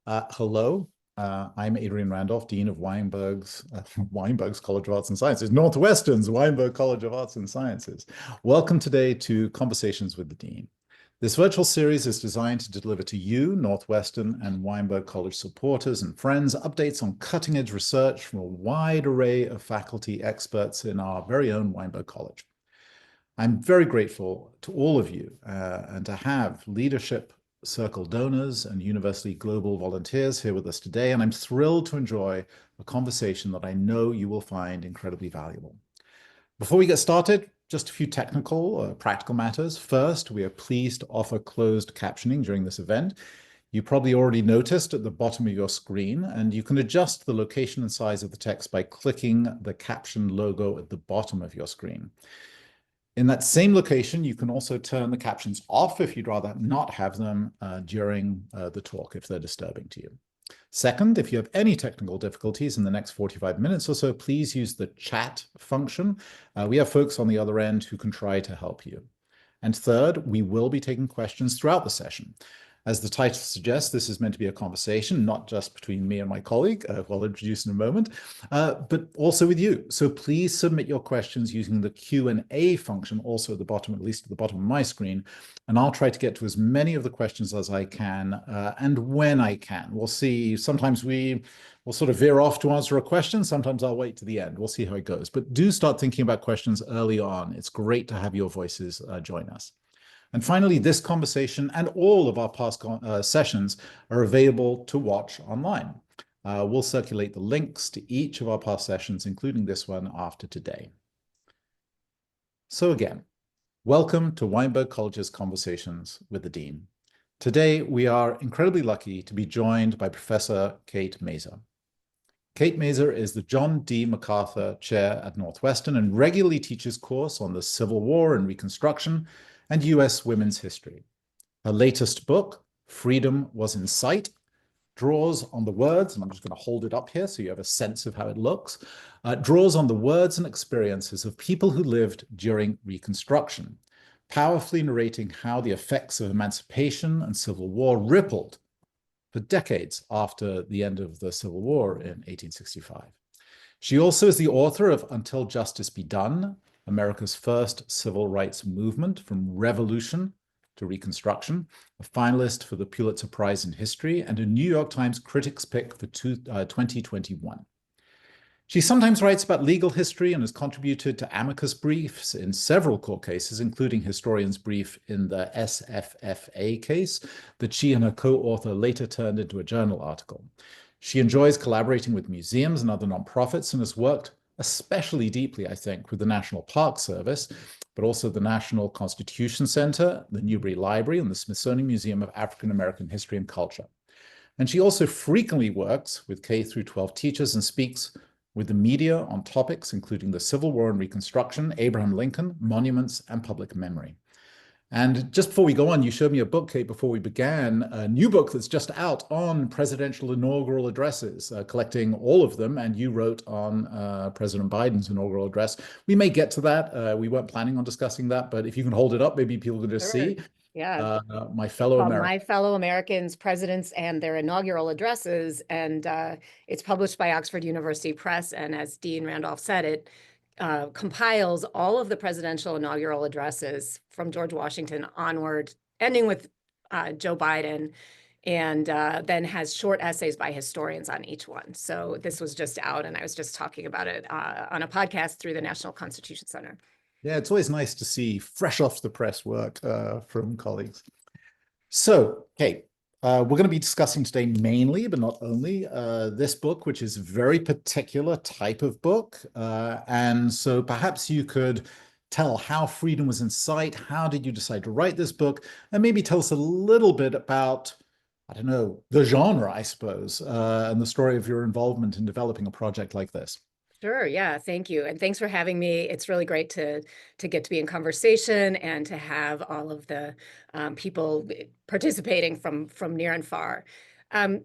Hello, I'm Adrian Randolph, Dean of Weinberg's College of Arts and Sciences, Northwestern's Weinberg College of Arts and Sciences. Welcome today to Conversations with the Dean. This virtual series is designed to deliver to you, Northwestern and Weinberg College supporters and friends, updates on cutting-edge research from a wide array of faculty experts in our very own Weinberg College. I'm very grateful to all of you and to have leadership Circle donors and University Global volunteers here with us today, and I'm thrilled to enjoy a conversation that I know you will find incredibly valuable. Before we get started, just a few technical, practical matters. First, we are pleased to offer closed captioning during this event. You probably already noticed at the bottom of your screen, and you can adjust the location and size of the text by clicking the caption logo at the bottom of your screen. In that same location, you can also turn the captions off if you'd rather not have them during the talk if they're disturbing to you. Second, if you have any technical difficulties in the next 45 minutes or so, please use the chat function. We have folks on the other end who can try to help you. And third, we will be taking questions throughout the session. As the title suggests, this is meant to be a conversation, not just between me and my colleague, who I'll introduce in a moment, but also with you. So please submit your questions using the Q&A function, also at the bottom, at least at the bottom of my screen, and I'll try to get to as many of the questions as I can, and when I can. We'll see. Sometimes we'll sort of veer off to answer a question. Sometimes I'll wait to the end. We'll see how it goes. But do start thinking about questions early on. It's great to have your voices join us. And finally, this conversation and all of our past sessions are available to watch online. We'll circulate the links to each of our past sessions, including this one, after today. So again, welcome to Weinberg College's Conversations with the Dean. Today, we are incredibly lucky to be joined by Professor Kate Masur. Kate Masur is the John D. MacArthur Chair at Northwestern and regularly teaches course on the Civil War and Reconstruction and U.S. women's history. Her latest book, Freedom Was in Sight, draws on the words, and I'm just going to hold it up here so you have a sense of how it looks, draws on the words and experiences of people who lived during Reconstruction, powerfully narrating how the effects of emancipation and Civil War rippled for decades after the end of the Civil War in 1865. She also is the author of Until Justice Be Done, America's first civil rights movement from revolution to Reconstruction, a finalist for the Pulitzer Prize in History, and a New York Times Critics' Pick for 2021. She sometimes writes about legal history and has contributed to amicus briefs in several court cases, including historian's brief in the SFFA case that she and her co-author later turned into a journal article. She enjoys collaborating with museums and other nonprofits and has worked especially deeply, I think, with the National Park Service, but also the National Constitution Center, the Newberry Library, and the Smithsonian Museum of African American History and Culture. And she also frequently works with K through 12 teachers and speaks with the media on topics including the Civil War and Reconstruction, Abraham Lincoln, monuments, and public memory. And just before we go on, you showed me a book, Kate, before we began, a new book that's just out on presidential inaugural addresses, collecting all of them, and you wrote on President Biden's inaugural address. We may get to that. We weren't planning on discussing that, but if you can hold it up, maybe people can just see. Yeah. My fellow Americans. My fellow Americans, presidents and their inaugural addresses, and it's published by Oxford University Press, and as Dean Randolph said, it compiles all of the presidential inaugural addresses from George Washington onward, ending with Joe Biden, and then has short essays by historians on each one. So this was just out, and I was just talking about it on a podcast through the National Constitution Center. Yeah, it's always nice to see fresh off the press work from colleagues. So, Kate, we're going to be discussing today mainly, but not only, this book, which is a very particular type of book. And so perhaps you could tell how freedom was in sight. How did you decide to write this book? And maybe tell us a little bit about, I don't know, the genre, I suppose, and the story of your involvement in developing a project like this. Sure. Yeah. Thank you. And thanks for having me. It's really great to get to be in conversation and to have all of the people participating from near and far.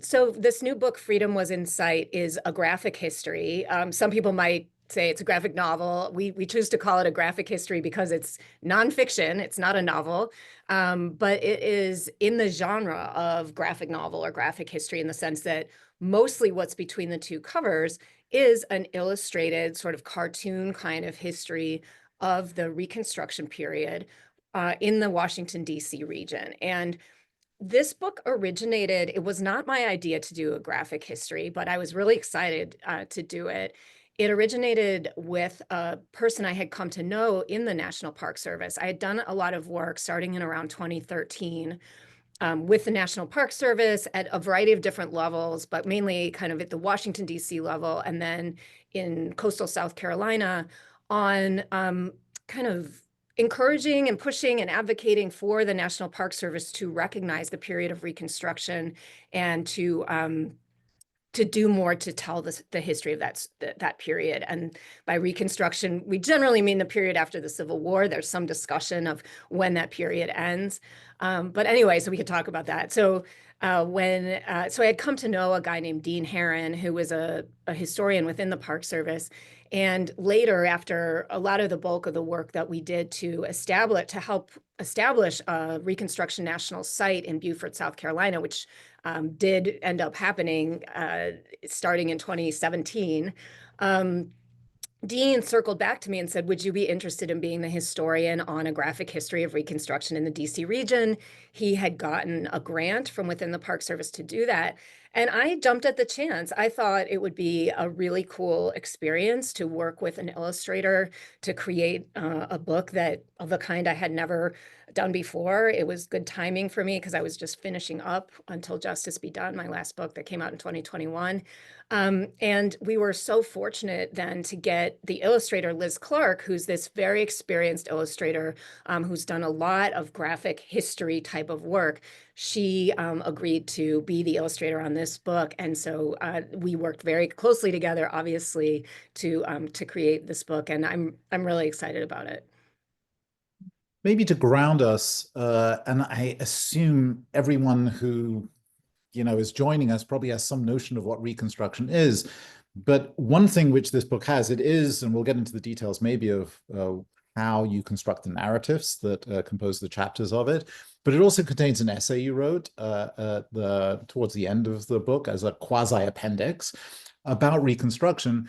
So this new book, Freedom Was in Sight, is a graphic history. Some people might say it's a graphic novel. We choose to call it a graphic history because it's nonfiction. It's not a novel, but it is in the genre of graphic novel or graphic history in the sense that mostly what's between the two covers is an illustrated sort of cartoon kind of history of the Reconstruction period in the Washington, D.C. region. And this book originated, it was not my idea to do a graphic history, but I was really excited to do it. It originated with a person I had come to know in the National Park Service. I had done a lot of work starting in around 2013 with the National Park Service at a variety of different levels, but mainly kind of at the Washington, D.C. level, and then in coastal South Carolina on kind of encouraging and pushing and advocating for the National Park Service to recognize the period of Reconstruction and to do more to tell the history of that period. And by Reconstruction, we generally mean the period after the Civil War. There's some discussion of when that period ends. But anyway, so we could talk about that. So so I had come to know a guy named Dean Herron, who was a historian within the Park Service. And later, after a lot of the bulk of the work that we did to help establish a Reconstruction National Site in Beaufort, South Carolina, which did end up happening starting in 2017, Dean circled back to me and said, would you be interested in being the historian on a graphic history of Reconstruction in the DC region? He had gotten a grant from within the Park Service to do that. And I jumped at the chance. I thought it would be a really cool experience to work with an illustrator to create a book that of a kind I had never done before. It was good timing for me because I was just finishing up Until Justice Be Done, my last book that came out in 2021. And we were so fortunate then to get the illustrator, Liz Clark, who's this very experienced illustrator who's done a lot of graphic history type of work. She agreed to be the illustrator on this book. And so we worked very closely together, obviously, to create this book. And I'm really excited about it. Maybe to ground us, and I assume everyone who is joining us probably has some notion of what Reconstruction is. But one thing which this book has, it is, and we'll get into the details maybe of how you construct the narratives that compose the chapters of it, but it also contains an essay you wrote towards the end of the book as a quasi-appendix about Reconstruction.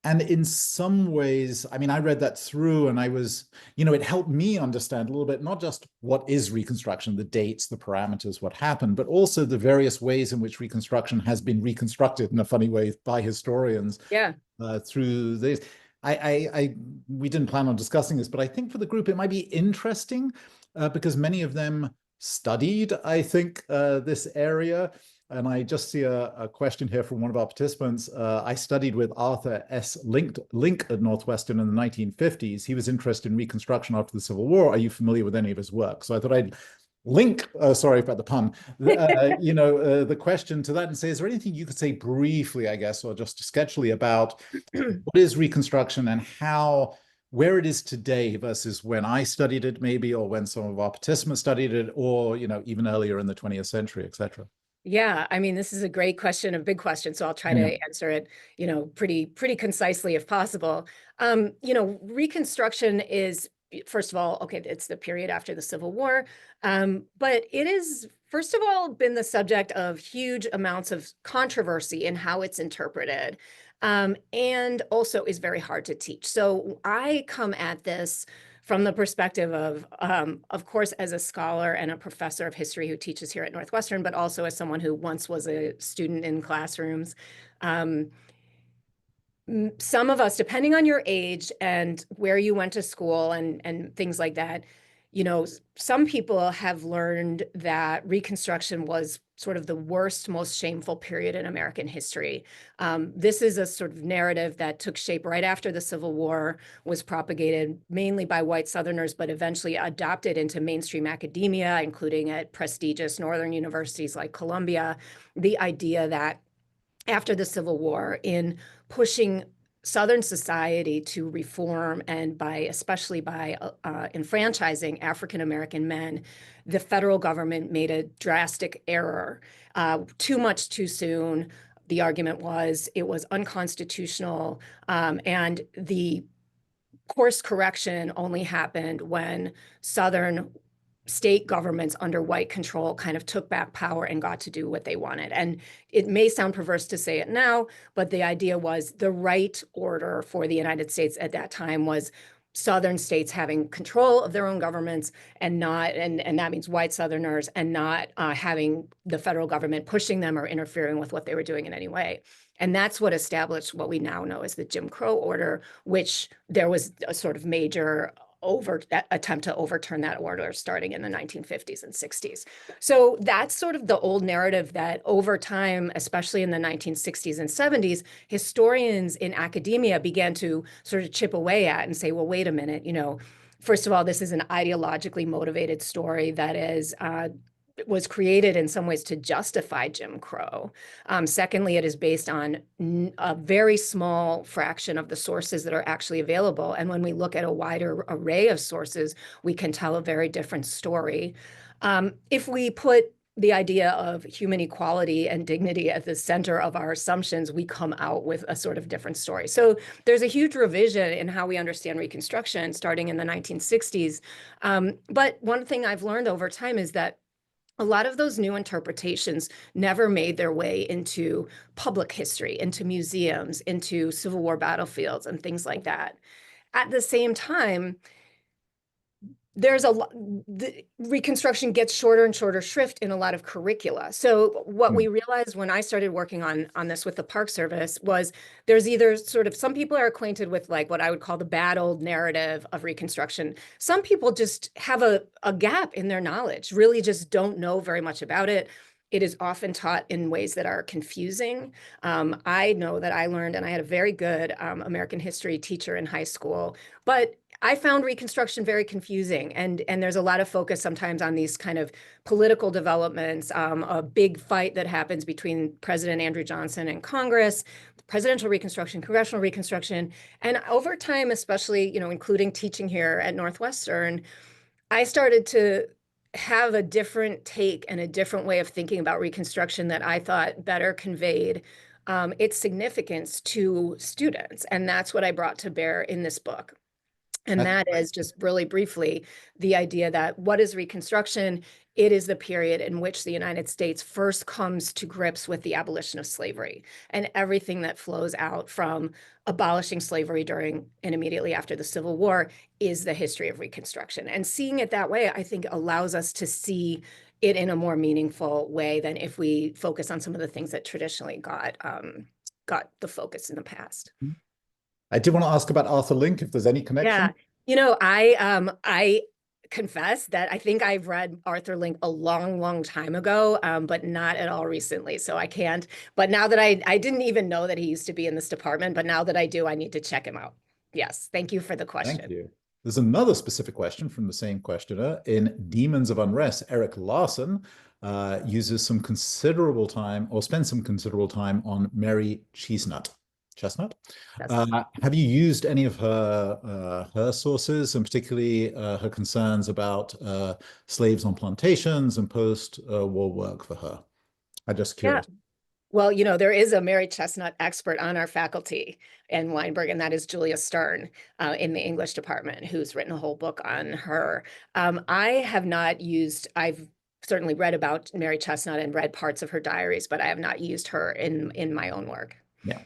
And in some ways, I mean, I read that through and I was, it helped me understand a little bit, not just what is Reconstruction, the dates, the parameters, what happened, but also the various ways in which Reconstruction has been reconstructed in a funny way by historians. Yeah. Through this. We didn't plan on discussing this, but I think for the group, it might be interesting because many of them studied, I think, this area. And I just see a question here from one of our participants. I studied with Arthur S. Link at Northwestern in the 1950s. He was interested in Reconstruction after the Civil War. Are you familiar with any of his work? So I thought I'd link, sorry about the pun, the question to that and say, is there anything you could say briefly, I guess, or just sketchily about what is Reconstruction and where it is today versus when I studied it maybe, or when some of our participants studied it, or, even earlier in the 20th century, et cetera. Yeah, I mean, this is a great question, a big question. So I'll try to answer it, pretty concisely if possible. Reconstruction is, first of all, okay, it's the period after the Civil War, but it is, first of all, been the subject of huge amounts of controversy in how it's interpreted, and also is very hard to teach. So I come at this from the perspective of course, as a scholar and a professor of history who teaches here at Northwestern, but also as someone who once was a student in classrooms. Some of us, depending on your age and where you went to school and things like that, some people have learned that Reconstruction was sort of the worst, most shameful period in American history. This is a sort of narrative that took shape right after the Civil War, was propagated mainly by white Southerners, but eventually adopted into mainstream academia, including at prestigious Northern universities like Columbia. The idea that after the Civil War, in pushing Southern society to reform and especially by enfranchising African-American men, the federal government made a drastic error, too much too soon, the argument was it was unconstitutional, and the course correction only happened when Southern state governments under white control kind of took back power and got to do what they wanted. And it may sound perverse to say it now, but the idea was the right order for the United States at that time was Southern states having control of their own governments and not, and that means white Southerners, and not having the federal government pushing them or interfering with what they were doing in any way. And that's what established what we now know as the Jim Crow order, which there was a sort of major attempt to overturn that order starting in the 1950s and 60s. So that's sort of the old narrative that over time, especially in the 1960s and 70s, historians in academia began to sort of chip away at and say, well, wait a minute, first of all, this is an ideologically motivated story that was created in some ways to justify Jim Crow. Secondly, it is based on a very small fraction of the sources that are actually available. And when we look at a wider array of sources, we can tell a very different story. If we put the idea of human equality and dignity at the center of our assumptions, we come out with a sort of different story. So there's a huge revision in how we understand Reconstruction starting in the 1960s. But one thing I've learned over time is that a lot of those new interpretations never made their way into public history, into museums, into Civil War battlefields, and things like that. At the same time, there's the Reconstruction gets shorter and shorter shrift in a lot of curricula. So what we realized when I started working on this with the Park Service was there's either sort of, some people are acquainted with like what I would call the bad old narrative of Reconstruction. Some people just have a gap in their knowledge, really just don't know very much about it. It is often taught in ways that are confusing. I know that I learned, and I had a very good American history teacher in high school, but I found Reconstruction very confusing, and there's a lot of focus sometimes on these kind of political developments, a big fight that happens between President Andrew Johnson and Congress, presidential Reconstruction, congressional Reconstruction, and over time, especially, including teaching here at Northwestern, I started to have a different take and a different way of thinking about Reconstruction that I thought better conveyed its significance to students, and that's what I brought to bear in this book. And that is, just really briefly, the idea that what is Reconstruction? It is the period in which the United States first comes to grips with the abolition of slavery and everything that flows out from abolishing slavery during and immediately after the Civil War is the history of Reconstruction. And seeing it that way, I think, allows us to see it in a more meaningful way than if we focus on some of the things that traditionally got the focus in the past. I did want to ask about Arthur Link, if there's any connection. Yeah, I confess that I think I've read Arthur Link a long, long time ago, but not at all recently. So I can't. But now that I didn't even know that he used to be in this department, but now that I do, I need to check him out. Yes, thank you for the question. Thank you. There's another specific question from the same questioner. In Demons of Unrest, Eric Larson uses some considerable time, or spends some considerable time, on Mary Chestnut. Have you used any of her sources, and particularly her concerns about slaves on plantations and post-war work for her? I'm just curious. Yeah. Well, there is a Mary Chestnut expert on our faculty in Weinberg, and that is Julia Stern in the English department, who's written a whole book on her. I've certainly read about Mary Chestnut and read parts of her diaries, but I have not used her in my own work. Yeah.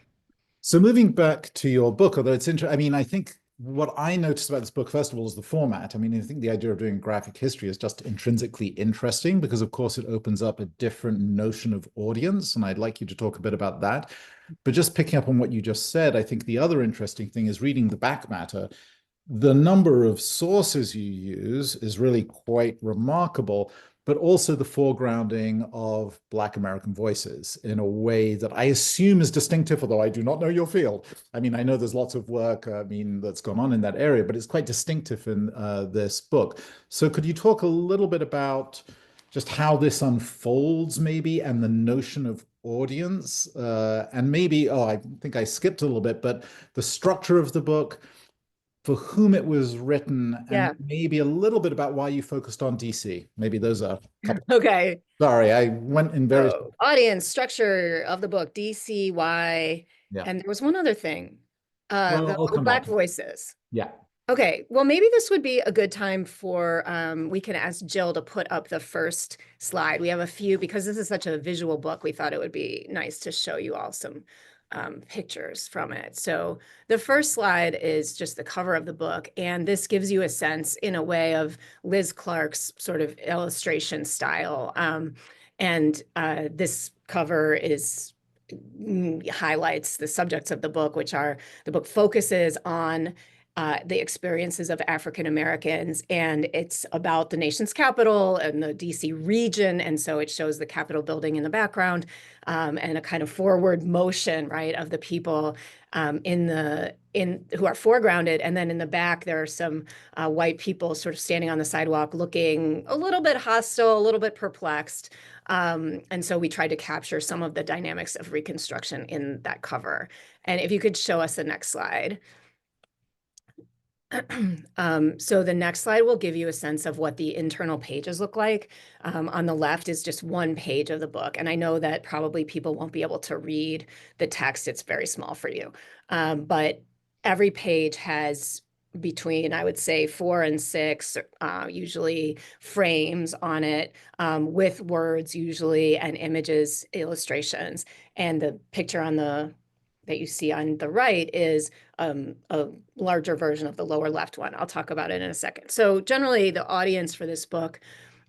So moving back to your book, although it's interesting, I think what I noticed about this book, first of all, is the format. I think the idea of doing graphic history is just intrinsically interesting because, of course, it opens up a different notion of audience, and I'd like you to talk a bit about that. But just picking up on what you just said, I think the other interesting thing is reading the back matter. The number of sources you use is really quite remarkable, but also the foregrounding of Black American voices in a way that I assume is distinctive, although I do not know your field. I know there's lots of work, that's gone on in that area, but it's quite distinctive in this book. So could you talk a little bit about just how this unfolds, maybe, and the notion of audience, and maybe, I think I skipped a little bit, but the structure of the book, for whom it was written, and Yeah. maybe a little bit about why you focused on DC. Maybe those are a couple. Okay. Sorry, I went in very. So audience structure of the book, DCY, Yeah. and there was one other thing. Well, The I'll come back. Black voices. Yeah. Okay, well, maybe this would be a good time for we can ask Jill to put up the first slide. We have a few because this is such a visual book. We thought it would be nice to show you all some pictures from it. So the first slide is just the cover of the book, and this gives you a sense, in a way, of Liz Clark's sort of illustration style. And this cover is highlights the subjects of the book, which are the book focuses on the experiences of African Americans, and it's about the nation's capital and the DC region. And so it shows the Capitol building in the background, and a kind of forward motion, right, of the people who are foregrounded. And then in the back, there are some white people sort of standing on the sidewalk looking a little bit hostile, a little bit perplexed. And so we tried to capture some of the dynamics of Reconstruction in that cover. And if you could show us the next slide. So the next slide will give you a sense of what the internal pages look like. On the left is just one page of the book. And I know that probably people won't be able to read the text. It's very small for you. But every page has between, I would say, 4 and 6, usually frames on it, with words usually, and images, illustrations. And the picture that you see on the right is a larger version of the lower left one. I'll talk about it in a second. So generally, the audience for this book,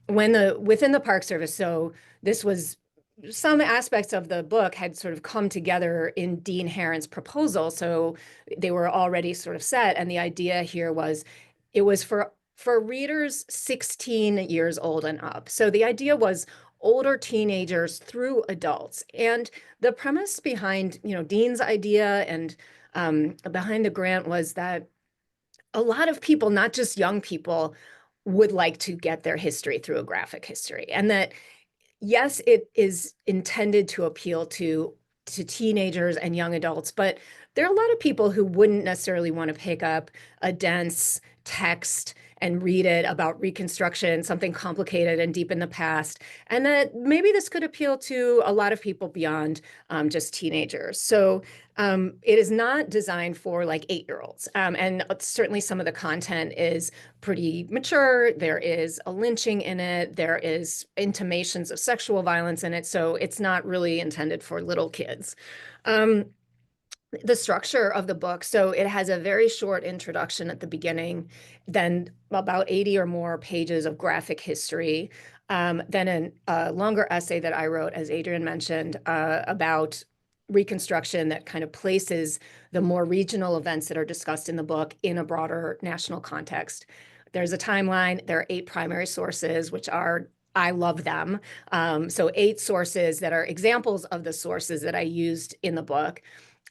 within the Park Service, so this was some aspects of the book had sort of come together in Dean Herron's proposal, so they were already sort of set. And the idea here was it was for readers 16 years old and up. So the idea was older teenagers through adults. And the premise behind, Dean's idea and behind the grant was that a lot of people, not just young people, would like to get their history through a graphic history. And that, yes, it is intended to appeal to teenagers and young adults, but there are a lot of people who wouldn't necessarily want to pick up a dense text and read it about Reconstruction, something complicated and deep in the past, and that maybe this could appeal to a lot of people beyond just teenagers. So it is not designed for like 8-year-olds. And certainly some of the content is pretty mature. There is a lynching in it. There is intimations of sexual violence in it. So it's not really intended for little kids. The structure of the book. So it has a very short introduction at the beginning, then about 80 or more pages of graphic history, then a longer essay that I wrote, as Adrian mentioned, about Reconstruction that kind of places the more regional events that are discussed in the book in a broader national context. There's a timeline. There are 8 primary sources, which are, I love them. So 8 sources that are examples of the sources that I used in the book.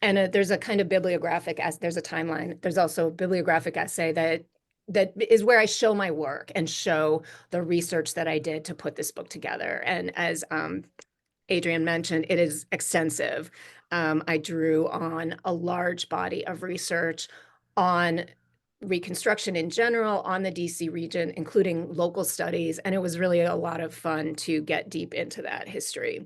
And there's a kind of bibliographic, there's a timeline. There's also a bibliographic essay that is where I show my work and show the research that I did to put this book together. And as Adrian mentioned, it is extensive. I drew on a large body of research on Reconstruction in general, on the DC region, including local studies. And it was really a lot of fun to get deep into that history.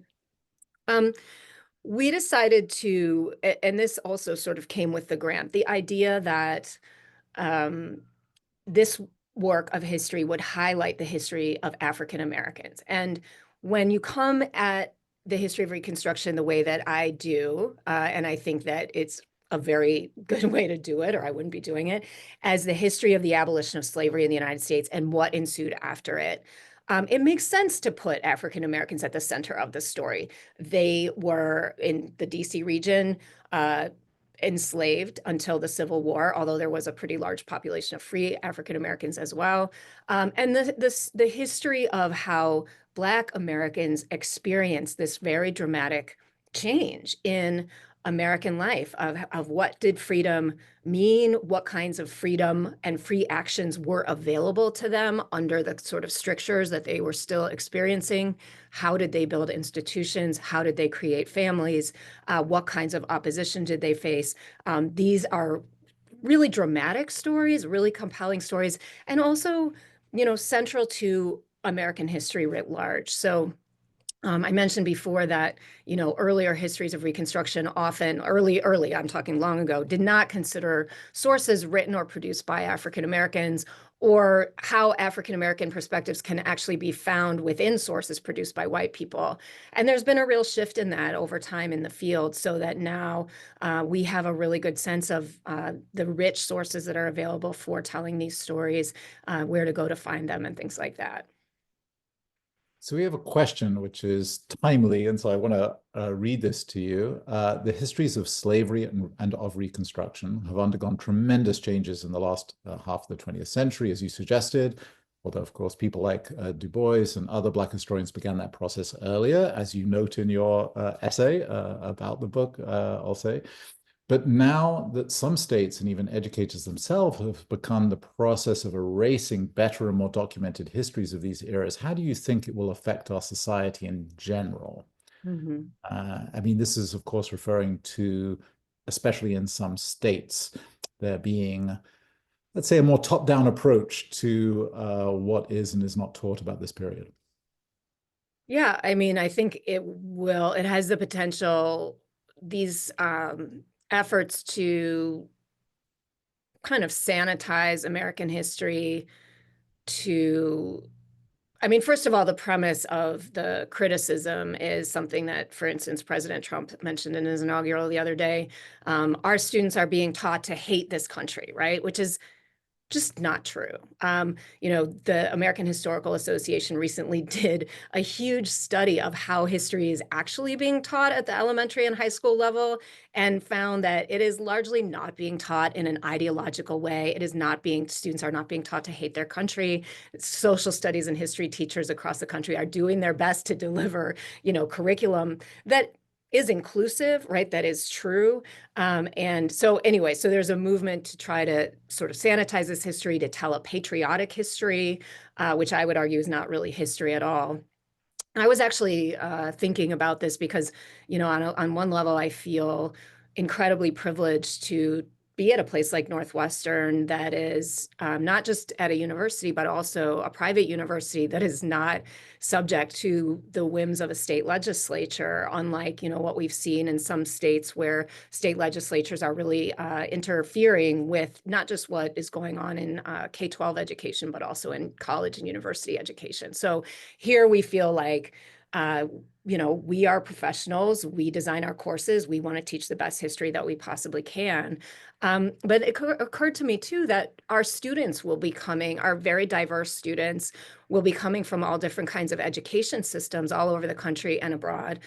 We decided to, and this also sort of came with the grant, the idea that this work of history would highlight the history of African Americans. And when you come at the history of Reconstruction the way that I do, and I think that it's a very good way to do it, or I wouldn't be doing it, as the history of the abolition of slavery in the United States and what ensued after it. It makes sense to put African Americans at the center of the story. They were in the DC region, enslaved until the Civil War, although there was a pretty large population of free African Americans as well. And the history of how Black Americans experienced this very dramatic change in American life of what did freedom mean, what kinds of freedom and free actions were available to them under the sort of strictures that they were still experiencing. How did they build institutions? How did they create families? What kinds of opposition did they face? These are really dramatic stories, really compelling stories, and also, central to American history writ large. So I mentioned before that, earlier histories of Reconstruction often, early, I'm talking long ago, did not consider sources written or produced by African Americans or how African American perspectives can actually be found within sources produced by white people. And there's been a real shift in that over time in the field, so that now we have a really good sense of the rich sources that are available for telling these stories, where to go to find them, and things like that. So we have a question which is timely, and so I want to read this to you. The histories of slavery and of Reconstruction have undergone tremendous changes in the last half of the 20th century, as you suggested, although, of course, people like Du Bois and other Black historians began that process earlier, as you note in your essay about the book, I'll say. But now that some states and even educators themselves have begun the process of erasing better and more documented histories of these eras, how do you think it will affect our society in general? Mhm. I mean, this is, of course, referring to, especially in some states, there being, let's say, a more top-down approach to what is and is not taught about this period. Yeah, I mean, I think it has the potential, these efforts to kind of sanitize American history to, I mean, first of all, the premise of the criticism is something that, for instance, President Trump mentioned in his inaugural the other day. Our students are being taught to hate this country, right? Which is just not true. The American Historical Association recently did a huge study of how history is actually being taught at the elementary and high school level, and found that it is largely not being taught in an ideological way. Students are not being taught to hate their country. Social studies and history teachers across the country are doing their best to deliver, curriculum that is inclusive, right? That is true. And so anyway, so there's a movement to try to sort of sanitize this history, to tell a patriotic history, which I would argue is not really history at all. I was actually thinking about this because, on one level, I feel incredibly privileged to be at a place like Northwestern that is not just at a university, but also a private university that is not subject to the whims of a state legislature, unlike, what we've seen in some states where state legislatures are really interfering with not just what is going on in K-12 education, but also in college and university education. So here we feel like, we are professionals, we design our courses, we want to teach the best history that we possibly can. But it occurred to me too that our very diverse students will be coming from all different kinds of education systems all over the country and abroad,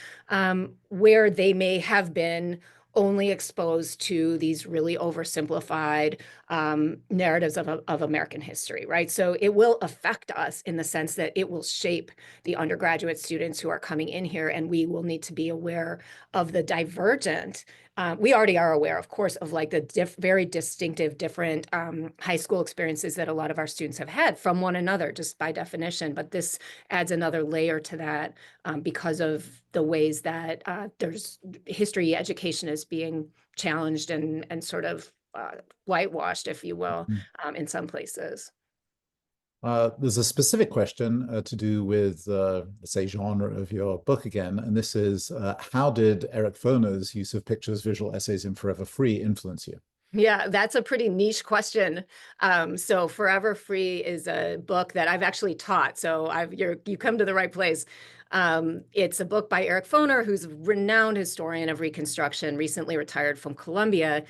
where they may have been only exposed to these really oversimplified narratives of American history, right? So it will affect us in the sense that it will shape the undergraduate students who are coming in here, and we will need to be aware of the divergent. We already are aware, of course, of like the very distinctive, different high school experiences that a lot of our students have had from one another, just by definition. But this adds another layer to that because of the ways that there's history education is being challenged and sort of whitewashed, if you will, in some places. There's a specific question to do with, let's say, genre of your book again, and this is, how did Eric Foner's use of pictures, visual essays in Forever Free influence you? Yeah, that's a pretty niche question. So Forever Free is a book that I've actually taught. So you come to the right place. It's a book by Eric Foner, who's a renowned historian of Reconstruction, recently retired from Columbia.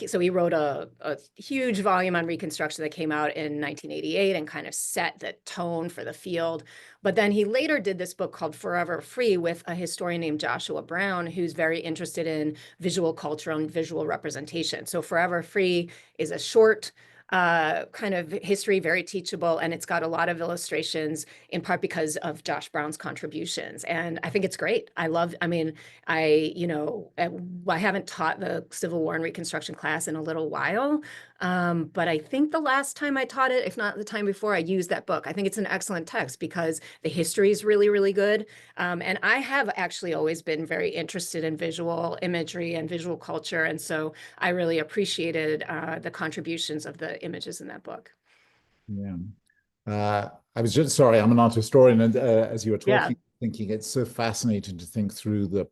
So he wrote a huge volume on Reconstruction that came out in 1988 and kind of set the tone for the field. But then he later did this book called Forever Free with a historian named Joshua Brown, who's very interested in visual culture and visual representation. So Forever Free is a short kind of history, very teachable, and it's got a lot of illustrations, in part because of Josh Brown's contributions. And I think it's great. I haven't taught the Civil War and Reconstruction class in a little while, But I think the last time I taught it, if not the time before, I used that book. I think it's an excellent text because the history is really, really good. And I have actually always been very interested in visual imagery and visual culture. And so I really appreciated the contributions of the images in that book. Yeah. I was just sorry, I'm an art historian, and as you were Yeah. talking, thinking it's so fascinating to think through the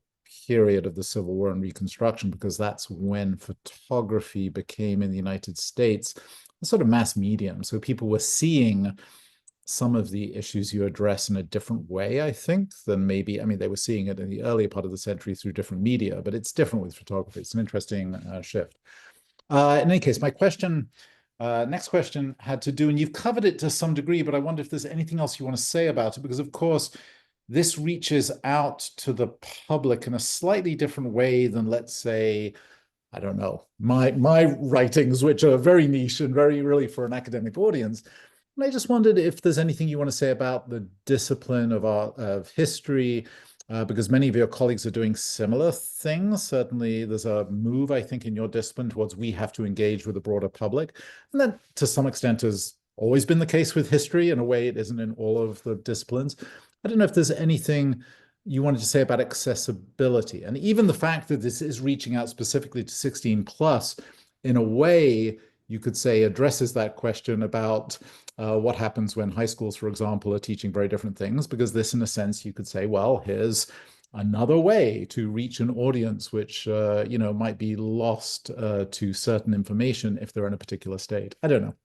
period of the Civil War and Reconstruction, because that's when photography became in the United States a sort of mass medium. So people were seeing some of the issues you address in a different way, I think, than maybe, I mean, they were seeing it in the earlier part of the century through different media, but it's different with photography. It's an interesting shift. In any case, my question, next question had to do, and you've covered it to some degree, but I wonder if there's anything else you want to say about it, because of course, this reaches out to the public in a slightly different way than, let's say, I don't know, my writings, which are very niche and very really for an academic audience. And I just wondered if there's anything you want to say about the discipline of art, of history, because many of your colleagues are doing similar things. Certainly, there's a move, I think, in your discipline towards we have to engage with the broader public. And that, to some extent, has always been the case with history. In a way, it isn't in all of the disciplines. I don't know if there's anything you wanted to say about accessibility, and even the fact that this is reaching out specifically to 16 plus, in a way, you could say addresses that question about what happens when high schools, for example, are teaching very different things, because this, in a sense, you could say, well, here's another way to reach an audience which, might be lost to certain information if they're in a particular state. I don't know.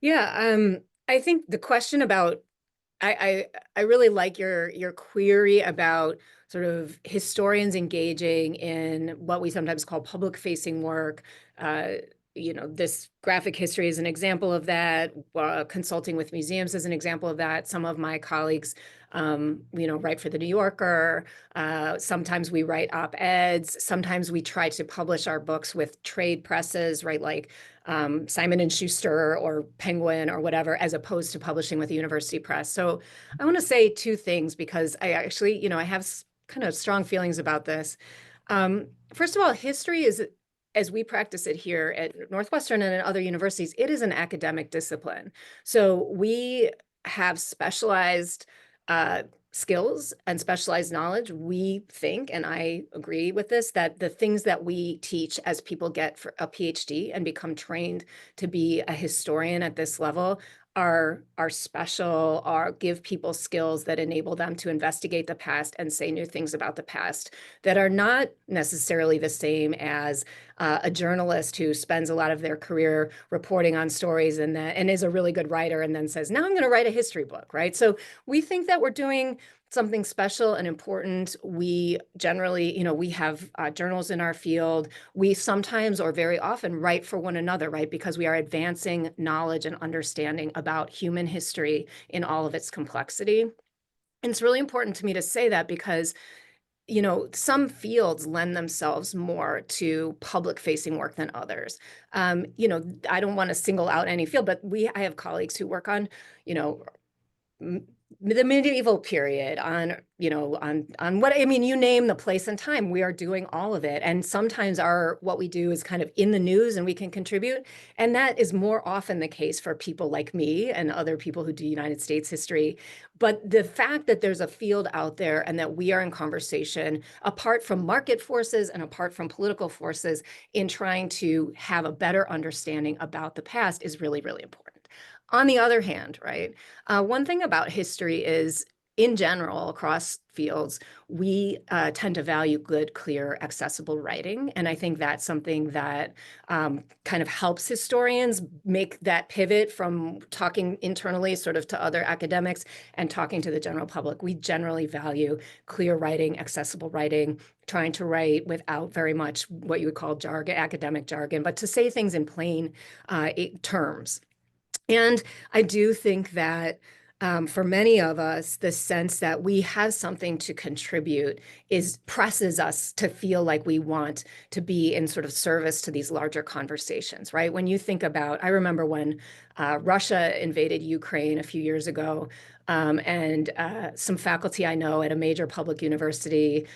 Yeah, I think the question about I really like your query about sort of historians engaging in what we sometimes call public facing work. This graphic history is an example of that. Consulting with museums is an example of that. Some of my colleagues, write for the New Yorker. Sometimes we write op-eds. Sometimes we try to publish our books with trade presses, right? Like Simon and Schuster or Penguin or whatever, as opposed to publishing with a university press. So I want to say two things because I actually, I have kind of strong feelings about this. First of all, history is, as we practice it here at Northwestern and at other universities, it is an academic discipline. So we have specialized skills and specialized knowledge. We think, and I agree with this, that the things that we teach as people get for a PhD and become trained to be a historian at this level are special, or give people skills that enable them to investigate the past and say new things about the past that are not necessarily the same as a journalist who spends a lot of their career reporting on stories and is a really good writer and then says, now I'm going to write a history book, right? So we think that we're doing something special and important. We generally, we have journals in our field. We sometimes or very often write for one another, right? Because we are advancing knowledge and understanding about human history in all of its complexity. And it's really important to me to say that because some fields lend themselves more to public facing work than others. I don't want to single out any field, but I have colleagues who work on, the medieval period, on what, I mean, you name the place and time, we are doing all of it. And sometimes what we do is kind of in the news and we can contribute. And that is more often the case for people like me and other people who do United States history. But the fact that there's a field out there and that we are in conversation, apart from market forces and apart from political forces, in trying to have a better understanding about the past is really, really important. On the other hand, right, one thing about history is, in general, across fields, we tend to value good, clear, accessible writing. And I think that's something that kind of helps historians make that pivot from talking internally sort of to other academics and talking to the general public. We generally value clear writing, accessible writing, trying to write without very much what you would call jargon, academic jargon, but to say things in plain terms. And I do think that for many of us, the sense that we have something to contribute presses us to feel like we want to be in sort of service to these larger conversations, right? When you think about, I remember when Russia invaded Ukraine a few years ago, and some faculty I know at a major public university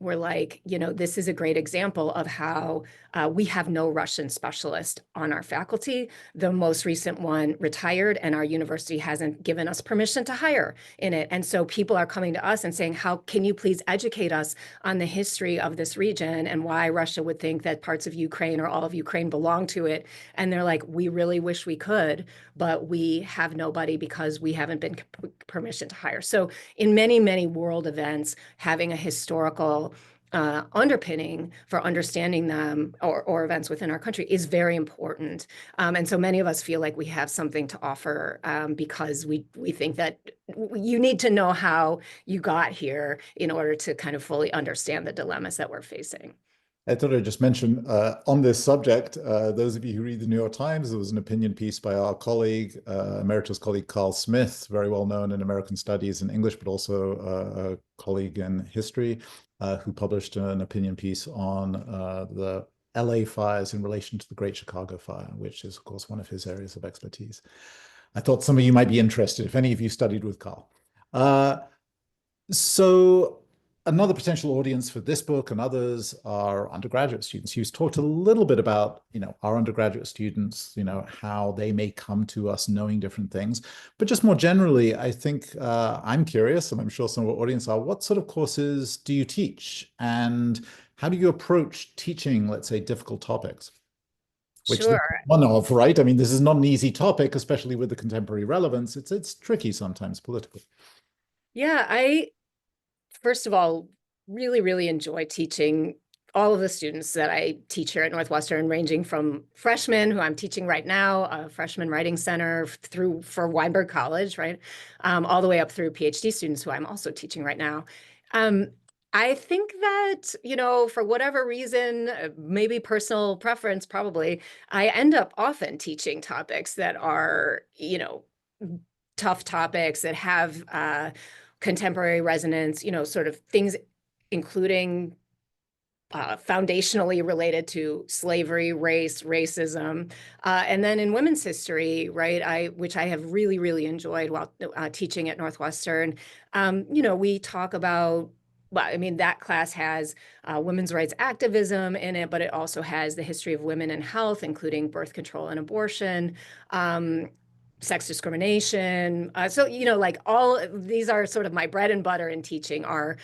were like, this is a great example of how we have no Russian specialist on our faculty. The most recent one retired, and our university hasn't given us permission to hire in it. And so people are coming to us and saying, how can you please educate us on the history of this region and why Russia would think that parts of Ukraine or all of Ukraine belong to it? And they're like, we really wish we could, but we have nobody because we haven't been permission to hire. So in many, many world events, having a historical underpinning for understanding them or events within our country is very important. And so many of us feel like we have something to offer because we think that you need to know how you got here in order to kind of fully understand the dilemmas that we're facing. I thought I'd just mention on this subject, those of you who read the New York Times, there was an opinion piece by our colleague, emeritus colleague Carl Smith, very well known in American studies and English, but also a colleague in history, who published an opinion piece on the LA fires in relation to the Great Chicago Fire, which is, of course, one of his areas of expertise. I thought some of you might be interested, if any of you studied with Carl. So another potential audience for this book and others are undergraduate students. You've talked a little bit about, our undergraduate students, how they may come to us knowing different things. But just more generally, I think I'm curious, and I'm sure some of our audience are, what sort of courses do you teach? And how do you approach teaching, let's say, difficult topics? Which Sure. one of, right? I mean, this is not an easy topic, especially with the contemporary relevance. It's tricky sometimes politically. Yeah, first of all, really, really enjoy teaching all of the students that I teach here at Northwestern, ranging from freshmen, who I'm teaching right now, a freshman writing center for Weinberg College, right? All the way up through PhD students who I'm also teaching right now. I think that, for whatever reason, maybe personal preference, probably, I end up often teaching topics that are, tough topics that have contemporary resonance, sort of things including foundationally related to slavery, race, racism. And then in women's history, right, which I have really, really enjoyed while teaching at Northwestern, we talk about, well, I mean, that class has women's rights activism in it, but it also has the history of women and health, including birth control and abortion, sex discrimination. So, like all these are sort of my bread and butter in teaching are,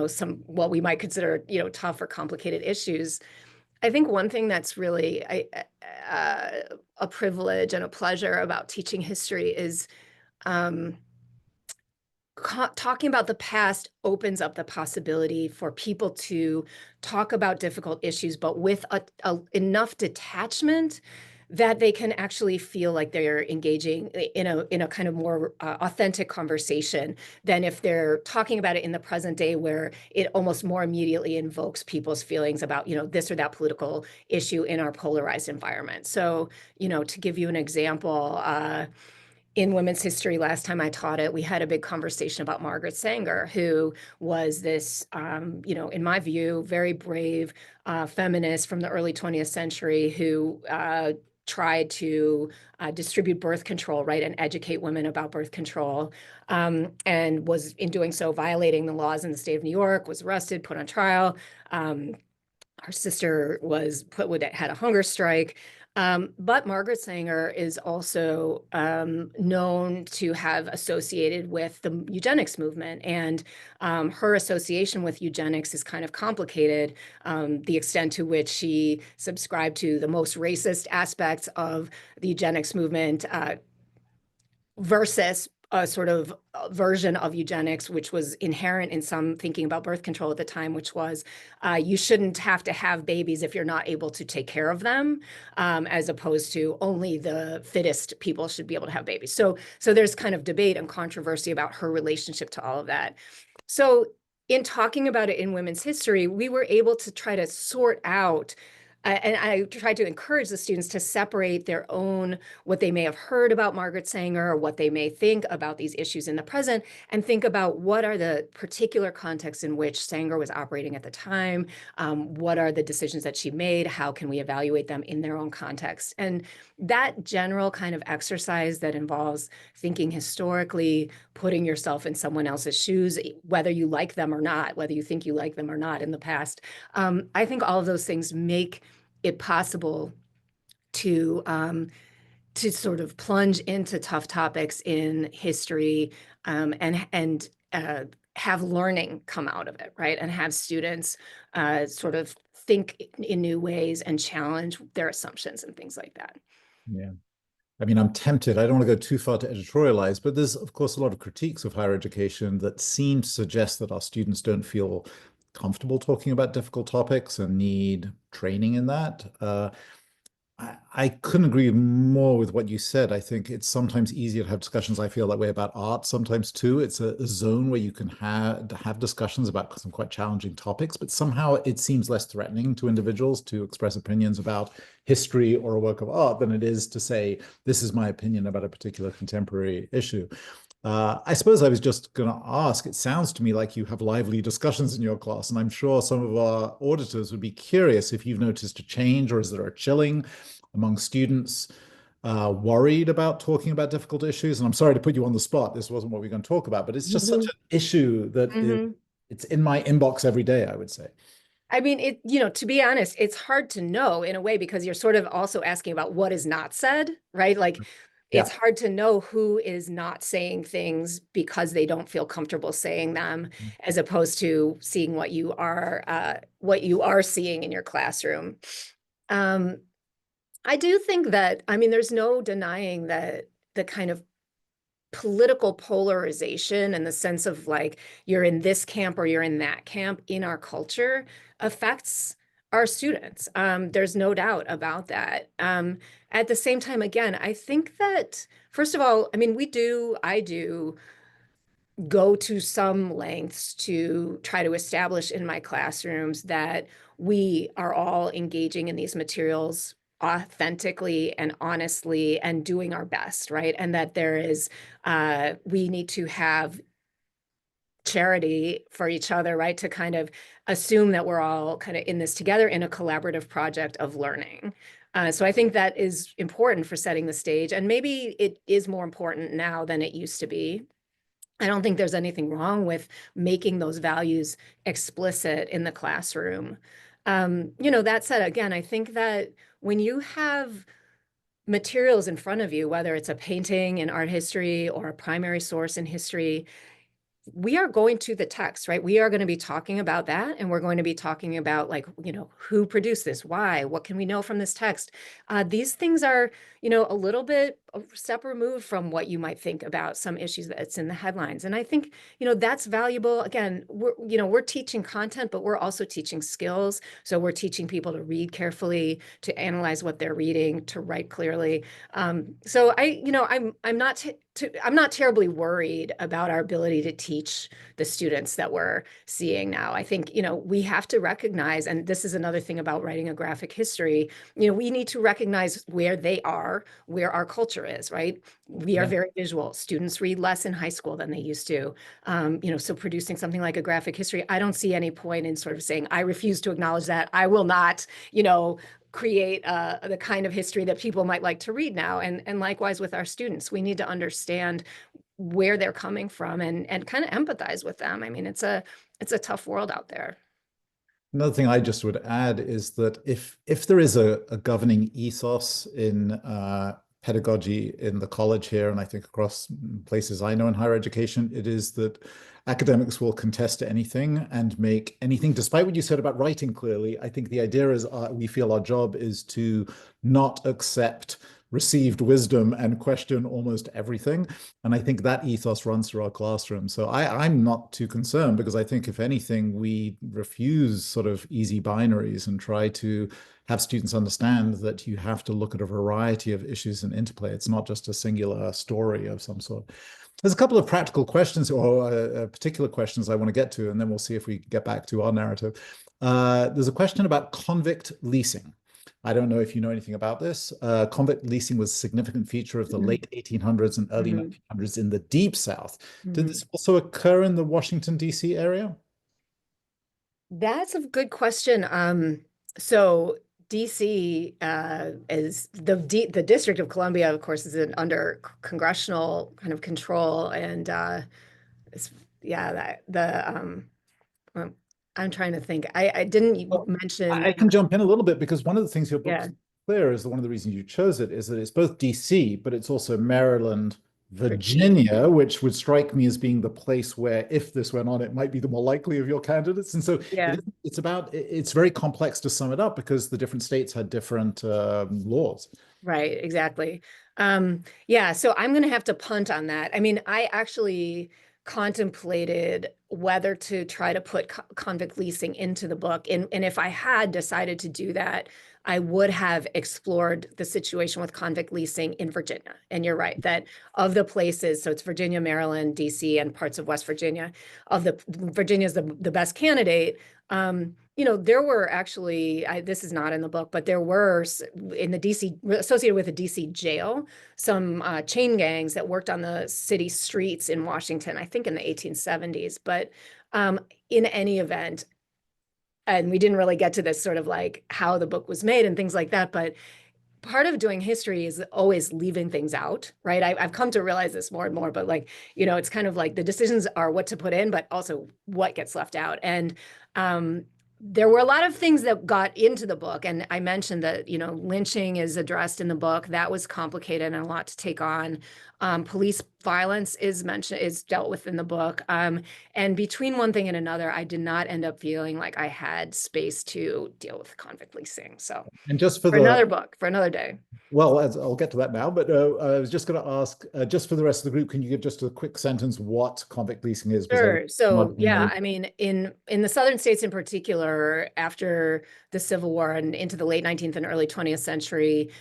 some what we might consider, tough or complicated issues. I think one thing that's really a privilege and a pleasure about teaching history is talking about the past opens up the possibility for people to talk about difficult issues, but with enough detachment that they can actually feel like they're engaging in a kind of more authentic conversation than if they're talking about it in the present day, where it almost more immediately invokes people's feelings about, this or that political issue in our polarized environment. So, to give you an example, in women's history, last time I taught it, we had a big conversation about Margaret Sanger, who was this, in my view, very brave feminist from the early 20th century who tried to distribute birth control, right, and educate women about birth control, and was in doing so violating the laws in the state of New York, was arrested, put on trial. Her sister had a hunger strike. But Margaret Sanger is also known to have associated with the eugenics movement, and her association with eugenics is kind of complicated. The extent to which she subscribed to the most racist aspects of the eugenics movement versus a sort of version of eugenics, which was inherent in some thinking about birth control at the time, which was you shouldn't have to have babies if you're not able to take care of them, as opposed to only the fittest people should be able to have babies. So there's kind of debate and controversy about her relationship to all of that. So in talking about it in women's history, we were able to try to sort out And I try to encourage the students to separate their own, what they may have heard about Margaret Sanger, or what they may think about these issues in the present, and think about what are the particular contexts in which Sanger was operating at the time, what are the decisions that she made, how can we evaluate them in their own context. And that general kind of exercise that involves thinking historically, putting yourself in someone else's shoes, whether you like them or not, whether you think you like them or not in the past, I think all of those things make it possible to sort of plunge into tough topics in history, and have learning come out of it, right? And have students sort of think in new ways and challenge their assumptions and things like that. Yeah. I mean, I'm tempted. I don't want to go too far to editorialize, but there's, of course, a lot of critiques of higher education that seem to suggest that our students don't feel comfortable talking about difficult topics and need training in that. I couldn't agree more with what you said. I think it's sometimes easier to have discussions. I feel that way about art sometimes too. It's a zone where you can have discussions about some quite challenging topics, but somehow it seems less threatening to individuals to express opinions about history or a work of art than it is to say, this is my opinion about a particular contemporary issue. I suppose I was just going to ask, it sounds to me like you have lively discussions in your class, and I'm sure some of our auditors would be curious if you've noticed a change, or is there a chilling among students worried about talking about difficult issues? And I'm sorry to put you on the spot. This wasn't what we were going to talk about, but it's just such an issue that it's in my inbox every day, I would say. I mean, to be honest, it's hard to know in a way, because you're sort of also asking about what is not said, right? Like, it's Yeah. hard to know who is not saying things because they don't feel comfortable saying them, as opposed to seeing what you are seeing in your classroom. Um, I do think that, I mean, there's no denying that the kind of political polarization and the sense of like you're in this camp or you're in that camp in our culture affects our students. There's no doubt about that. At the same time, again, I think that, first of all, I mean, I do go to some lengths to try to establish in my classrooms that we are all engaging in these materials authentically and honestly and doing our best, right? And that we need to have charity for each other, right? To kind of assume that we're all kind of in this together in a collaborative project of learning. So I think that is important for setting the stage. And maybe it is more important now than it used to be. I don't think there's anything wrong with making those values explicit in the classroom. That said, again, I think that when you have materials in front of you, whether it's a painting in art history or a primary source in history, we are going to the text, right? We are going to be talking about that. And we're going to be talking about, like, who produced this? Why? What can we know from this text? These things are, a little bit a step removed from what you might think about some issues that's in the headlines. And I think, that's valuable. Again, we're teaching content, but we're also teaching skills. So we're teaching people to read carefully, to analyze what they're reading, to write clearly. So I'm not terribly worried about our ability to teach the students that we're seeing now. I think, we have to recognize, and this is another thing about writing a graphic history, we need to recognize where they are, where our culture is, right? We are very visual. Students read less in high school than they used to. So producing something like a graphic history, I don't see any point in sort of saying, I refuse to acknowledge that. I will not, create the kind of history that people might like to read now. And likewise with our students, we need to understand where they're coming from and kind of empathize with them. I mean, it's a tough world out there. Another thing I just would add is that if there is a governing ethos in pedagogy in the college here, and I think across places I know in higher education, it is that academics will contest anything and make anything, despite what you said about writing clearly. I think the idea is we feel our job is to not accept received wisdom and question almost everything. And I think that ethos runs through our classroom. So I'm not too concerned, because I think if anything, we refuse sort of easy binaries and try to have students understand that you have to look at a variety of issues and interplay. It's not just a singular story of some sort. There's a couple of practical questions or particular questions I want to get to, and then we'll see if we get back to our narrative. There's a question about convict leasing. I don't know if you know anything about this. Convict leasing was a significant feature of the Mhm. late 1800s and early Mhm. 1900s in the Deep South. Did Mhm. this also occur in the Washington, D.C. area? That's a good question. So DC is the District of Columbia, of course, is under congressional kind of control, and it's, yeah, that the um, I'm trying to think. I didn't Well, mention, I can jump in a little bit because one of the things your book's yeah, clear is that one of the reasons you chose it is that it's both DC, but it's also Maryland, Virginia. Virginia, which would strike me as being the place where, if this went on, it might be the more likely of your candidates. And so Yeah. it's very complex to sum it up because the different states had different laws. Right, exactly. Yeah, so I'm going to have to punt on that. I mean, I actually contemplated whether to try to put convict leasing into the book. And if I had decided to do that, I would have explored the situation with convict leasing in Virginia. And you're right that of the places, so it's Virginia, Maryland, DC, and parts of West Virginia, of the Virginia's the best candidate. There were actually, this is not in the book, but there were in the DC, associated with the DC jail, some chain gangs that worked on the city streets in Washington, I think in the 1870s. But in any event, and we didn't really get to this sort of like how the book was made and things like that, but part of doing history is always leaving things out, right? I've come to realize this more and more, but like, it's kind of like the decisions are what to put in, but also what gets left out. And there were a lot of things that got into the book. And I mentioned that, lynching is addressed in the book. That was complicated and a lot to take on. Police violence is dealt with in the book. And between one thing and another, I did not end up feeling like I had space to deal with convict leasing. So And just for for the another book, for another day. Well, I'll get to that now, but I was just going to ask, just for the rest of the group, can you give just a quick sentence what convict leasing is? Because Sure. So everyone yeah, knows. I mean, in the southern states in particular, after the Civil War and into the late 19th and early 20th century,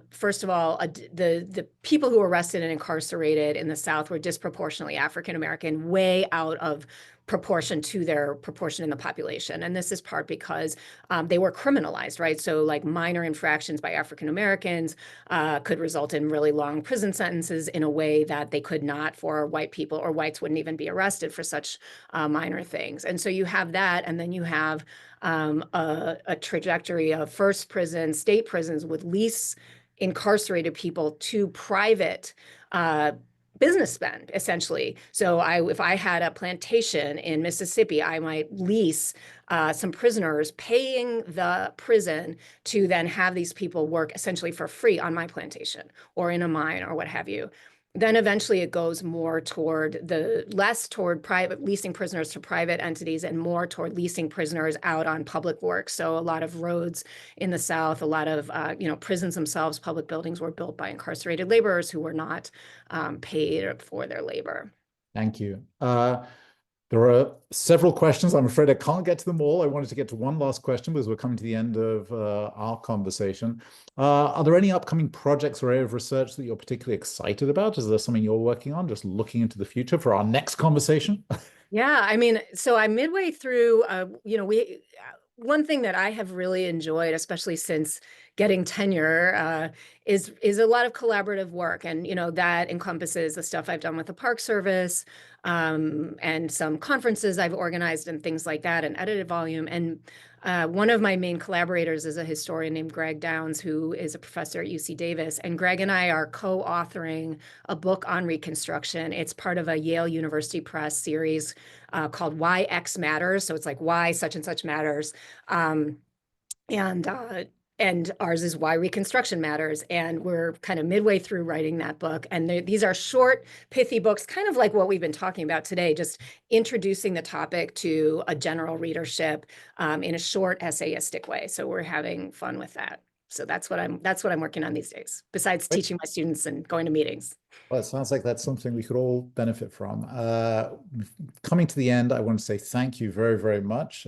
first of all, the people who were arrested and incarcerated in the South were disproportionately African American, way out of proportion to their proportion in the population. And this is part because they were criminalized, right? So like minor infractions by African Americans could result in really long prison sentences in a way that they could not for white people, or whites wouldn't even be arrested for such minor things. And so you have that, and then you have a trajectory of first state prisons would lease incarcerated people to private business spend, essentially. So if I had a plantation in Mississippi, I might lease some prisoners, paying the prison to then have these people work essentially for free on my plantation or in a mine or what have you. Then eventually it goes more less toward private leasing prisoners to private entities and more toward leasing prisoners out on public work. So a lot of roads in the South, a lot of prisons themselves, public buildings were built by incarcerated laborers who were not paid for their labor. Thank you. There are several questions. I'm afraid I can't get to them all. I wanted to get to one last question because we're coming to the end of our conversation. Are there any upcoming projects or area of research that you're particularly excited about? Is there something you're working on, just looking into the future for our next conversation? Yeah, I mean, so I'm midway through, one thing that I have really enjoyed, especially since getting tenure, is a lot of collaborative work. And, that encompasses the stuff I've done with the Park Service, and some conferences I've organized and things like that, and edited volume. And one of my main collaborators is a historian named Greg Downs, who is a professor at UC Davis. And Greg and I are co-authoring a book on Reconstruction. It's part of a Yale University Press series called Why X Matters. So it's like why such and such matters. Um, and uh, and ours is Why Reconstruction Matters. And we're kind of midway through writing that book. And these are short, pithy books, kind of like what we've been talking about today, just introducing the topic to a general readership in a short essayistic way. So we're having fun with that. So that's what I'm working on these days, besides teaching my students and going to meetings. Well, it sounds like that's something we could all benefit from. Coming to the end, I want to say thank you very, very much,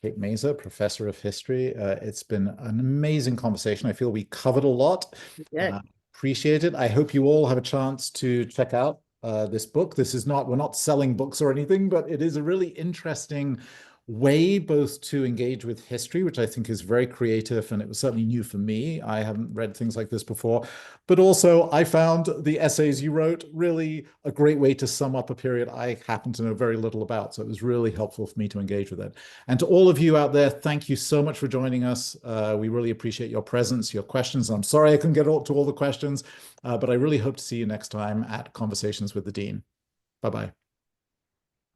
Kate Masur, Professor of History. It's been an amazing conversation. I feel we covered a lot. Good. Appreciate it. I hope you all have a chance to check out this book. We're not selling books or anything, but it is a really interesting way both to engage with history, which I think is very creative, and it was certainly new for me. I haven't read things like this before, but also I found the essays you wrote really a great way to sum up a period I happen to know very little about. So it was really helpful for me to engage with it. And to all of you out there, thank you so much for joining us. We really appreciate your presence, your questions. I'm sorry I couldn't get to all the questions, but I really hope to see you next time at Conversations with the Dean. Bye-bye.